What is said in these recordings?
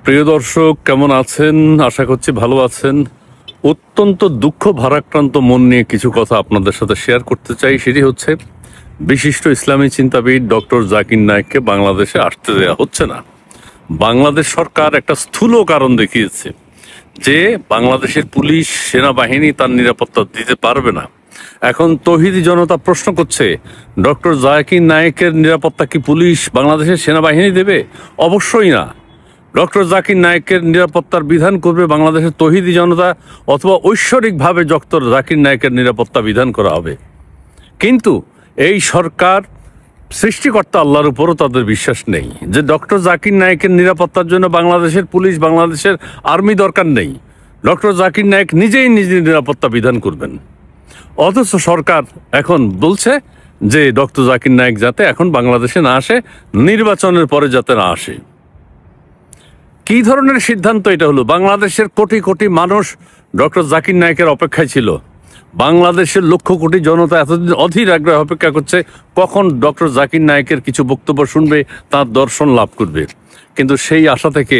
প্রিয় দর্শক, কেমন আছেন? আশা করছি ভালো আছেন। অত্যন্ত দুঃখ ভারাক্রান্ত মন নিয়ে কিছু কথা আপনাদের সাথে শেয়ার করতে চাই। সেটি হচ্ছে, বিশিষ্ট ইসলামী চিন্তাবিদ ডক্টর জাকির নায়েককে বাংলাদেশে আসতে দেওয়া হচ্ছে না। বাংলাদেশ সরকার একটা স্থূল কারণ দেখিয়েছে যে বাংলাদেশের পুলিশ সেনাবাহিনী তার নিরাপত্তা দিতে পারবে না। এখন তৌহিদি জনতা প্রশ্ন করছে, ডক্টর জাকির নায়েকের নিরাপত্তা কি পুলিশ বাংলাদেশের সেনাবাহিনী দেবে? অবশ্যই না। ডক্টর জাকির নায়েকের নিরাপত্তার বিধান করবে বাংলাদেশের তৌহিদি জনতা, অথবা ঐশ্বরিকভাবে ডক্টর জাকির নায়েকের নিরাপত্তা বিধান করা হবে। কিন্তু এই সরকার, সৃষ্টিকর্তা আল্লাহর উপরও তাদের বিশ্বাস নেই যে ডক্টর জাকির নায়েকের নিরাপত্তার জন্য বাংলাদেশের পুলিশ, বাংলাদেশের আর্মি দরকার নেই। ডক্টর জাকির নায়েক নিজেই নিজের নিরাপত্তা বিধান করবেন। অথচ সরকার এখন বলছে যে ডক্টর জাকির নায়েক যাতে এখন বাংলাদেশে না আসে, নির্বাচনের পরে যাতে না আসে। কি ধরনের সিদ্ধান্ত এটা হলো? বাংলাদেশের কোটি কোটি মানুষ ডক্টর জাকির নায়েকের অপেক্ষায় ছিল। বাংলাদেশের লক্ষ কোটি জনতা এতদিন অধীর আগ্রহে অপেক্ষা করছে কখন ডক্টর জাকির নায়েকের কিছু বক্তব্য শুনবে, তার দর্শন লাভ করবে। কিন্তু সেই আশা থেকে,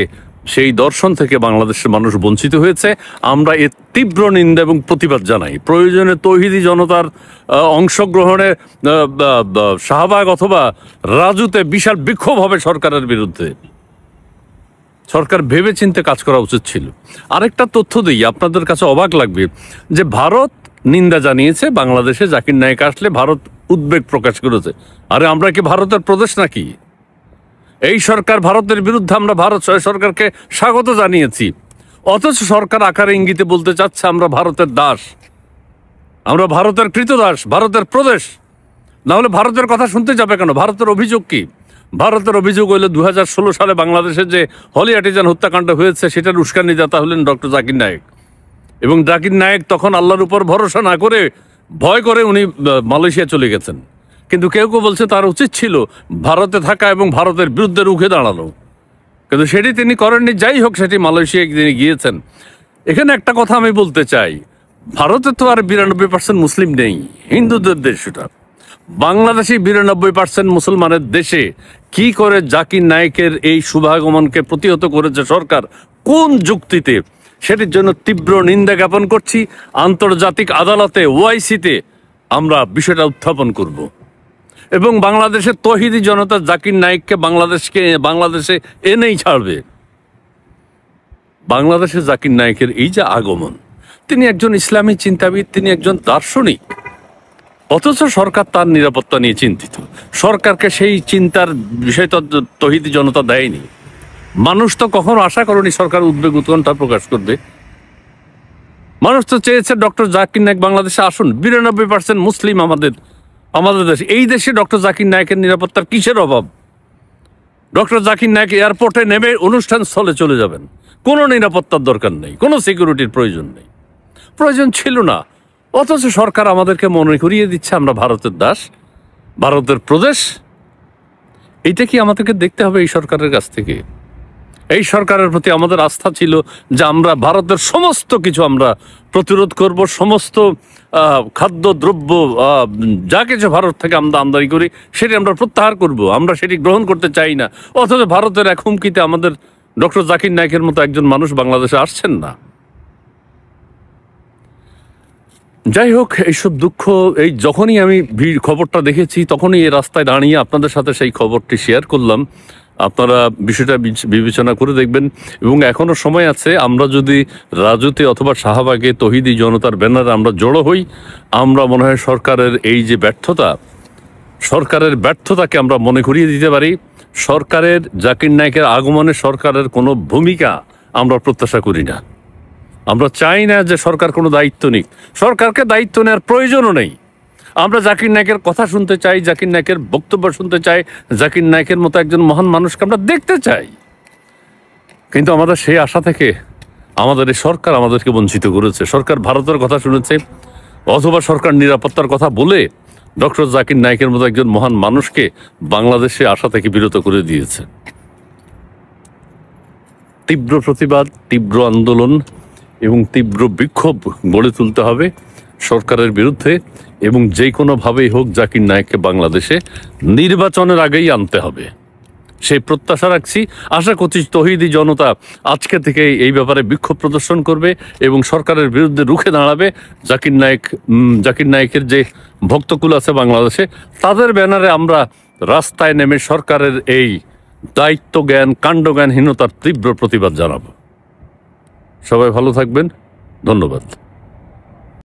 সেই দর্শন থেকে বাংলাদেশের মানুষ বঞ্চিত হয়েছে। আমরা এর তীব্র নিন্দা এবং প্রতিবাদ জানাই। প্রয়োজনে তৌহিদি জনতার অংশগ্রহণে শাহবাগ অথবা রাজুতে বিশাল বিক্ষোভ হবে সরকারের বিরুদ্ধে। সরকার ভেবেচিন্তে কাজ করা উচিত ছিল। আরেকটা তথ্য দিই, আপনাদের কাছে অবাক লাগবে যে ভারত নিন্দা জানিয়েছে বাংলাদেশে জাকির নায়েক আসলে। ভারত উদ্বেগ প্রকাশ করেছে। আরে আমরা কি ভারতের প্রদেশ নাকি? এই সরকার ভারতের বিরুদ্ধে, আমরা ভারত সরকারকে স্বাগত জানিয়েছি। অথচ সরকার আকারে ইঙ্গিতে বলতে চাচ্ছে আমরা ভারতের দাস, আমরা ভারতের কৃতদাস, ভারতের প্রদেশ। না হলে ভারতের কথা শুনতে যাবে কেন? ভারতের অভিযোগ কি? ভারতের অভিযোগ হইলে 2016 সালে বাংলাদেশে যে হলি আর্টিজান হত্যাকাণ্ড হয়েছে সেটার উস্কানিদাতা হলেন ডক্টর জাকির নায়েক। এবং জাকির নায়েক তখন আল্লাহর উপর ভরসা না করে, ভয় করে উনি মালয়েশিয়া চলে গেছেন। কিন্তু কেউ কেউ বলছে তার উচিত ছিল ভারতে থাকা এবং ভারতের বিরুদ্ধে রুখে দাঁড়ানো, কিন্তু সেটি তিনি করেননি। যাই হোক, সেটি মালয়েশিয়ায় তিনি গিয়েছেন। এখানে একটা কথা আমি বলতে চাই, ভারতে তো আর 92% মুসলিম নেই, হিন্দুদের দেশ সেটা। বাংলাদেশে 92% মুসলমানের দেশে কি করে জাকির নায়েকের এই শুভাগমনকে প্রতিহত করেছে সরকার, কোন যুক্তিতে, সেটির জন্য তীব্র নিন্দা জ্ঞাপন করছি। আন্তর্জাতিক আদালতে, ওআইসিতে আমরা বিষয়টা উত্থাপন করব এবং বাংলাদেশের তৌহিদি জনতা জাকির নায়েককে বাংলাদেশে এনেই ছাড়বে। বাংলাদেশে জাকির নায়েকের এই যে আগমন, তিনি একজন ইসলামী চিন্তাবিদ, তিনি একজন দার্শনিক, অথচ সরকার তার নিরাপত্তা নিয়ে চিন্তিত। সরকারকে সেই চিন্তার বিষয়টা তৌহিদি জনতা দেয়নি। মানুষ তো কখনো আশা করেনি সরকার উদ্বেগ উৎকণ্ঠা প্রকাশ করবে। মানুষ তো চেয়েছে ডক্টর জাকির নায়েক বাংলাদেশে আসুন। 92% মুসলিম আমাদের দেশে। এই দেশে ডক্টর জাকির নায়েকের নিরাপত্তার কিসের অভাব? ডক্টর জাকির নায়েক এয়ারপোর্টে নেমে অনুষ্ঠান স্থলে চলে যাবেন, কোনো নিরাপত্তার দরকার নেই, কোনো সিকিউরিটির প্রয়োজন নেই, প্রয়োজন ছিল না। অথচ সরকার আমাদেরকে মনে করিয়ে দিচ্ছে আমরা ভারতের দাস, ভারতের প্রদেশ। এইটা কি আমাদেরকে দেখতে হবে এই সরকারের কাছ থেকে? এই সরকারের প্রতি আমাদের আস্থা ছিল যে আমরা ভারতের সমস্ত কিছু আমরা প্রতিরোধ করব, সমস্ত খাদ্য দ্রব্য যা কিছু ভারত থেকে আমরা আমদানি করি সেটি আমরা প্রত্যাহার করব, আমরা সেটি গ্রহণ করতে চাই না। অথচ ভারতের এক হুমকিতে আমাদের ডক্টর জাকির নায়েকের মতো একজন মানুষ বাংলাদেশে আসছেন না। যাই হোক, এইসব দুঃখ, এই যখনই আমি খবরটা দেখেছি তখনই এই রাস্তায় দাঁড়িয়ে আপনাদের সাথে সেই খবরটি শেয়ার করলাম। আপনারা বিষয়টা বিবেচনা করে দেখবেন। এবং এখনো সময় আছে, আমরা যদি রাজুতে অথবা শাহবাগে তৌহিদি জনতার ব্যানারে আমরা জড়ো হই, আমরা মনে হয় সরকারের এই যে সরকারের ব্যর্থতাকে আমরা মনে করিয়ে দিতে পারি। সরকারের জাকির নায়েকের আগমনে সরকারের কোনো ভূমিকা আমরা প্রত্যাশা করি না। আমরা চাই না যে সরকার কোনো দায়িত্ব নিক। সরকারকে দায়িত্ব নেওয়ার প্রয়োজনও নেই। আমরা জাকির নায়েকের কথা শুনতে চাই, জাকির নায়েকের বক্তব্য শুনতে চাই, জাকির নায়েকের মতো একজন মহান মানুষকে আমরা দেখতে চাই। কিন্তু আমাদের সেই আশা থেকে আমাদের এই সরকার আমাদেরকে বঞ্চিত করেছে। সরকার ভারতের কথা শুনেছে, অথবা সরকার নিরাপত্তার কথা বলে ডক্টর জাকির নায়েকের মতো একজন মহান মানুষকে বাংলাদেশে আসা থেকে বিরত করে দিয়েছে। তীব্র প্রতিবাদ, তীব্র আন্দোলন এবং তীব্র বিক্ষোভ গড়ে তুলতে হবে সরকারের বিরুদ্ধে, এবং যে কোনোভাবেই হোক জাকির নায়েককে বাংলাদেশে নির্বাচনের আগেই আনতে হবে। সেই প্রত্যাশা রাখছি। আশা করছি তৌহিদি জনতা আজকে থেকে এই ব্যাপারে বিক্ষোভ প্রদর্শন করবে এবং সরকারের বিরুদ্ধে রুখে দাঁড়াবে। জাকির নায়েকের যে ভক্তকুল আছে বাংলাদেশে, তাদের ব্যানারে আমরা রাস্তায় নেমে সরকারের এই দায়িত্ব জ্ঞান কাণ্ডজ্ঞানহীনতার তীব্র প্রতিবাদ জানাবো। সবাই ভালো থাকবেন, ধন্যবাদ।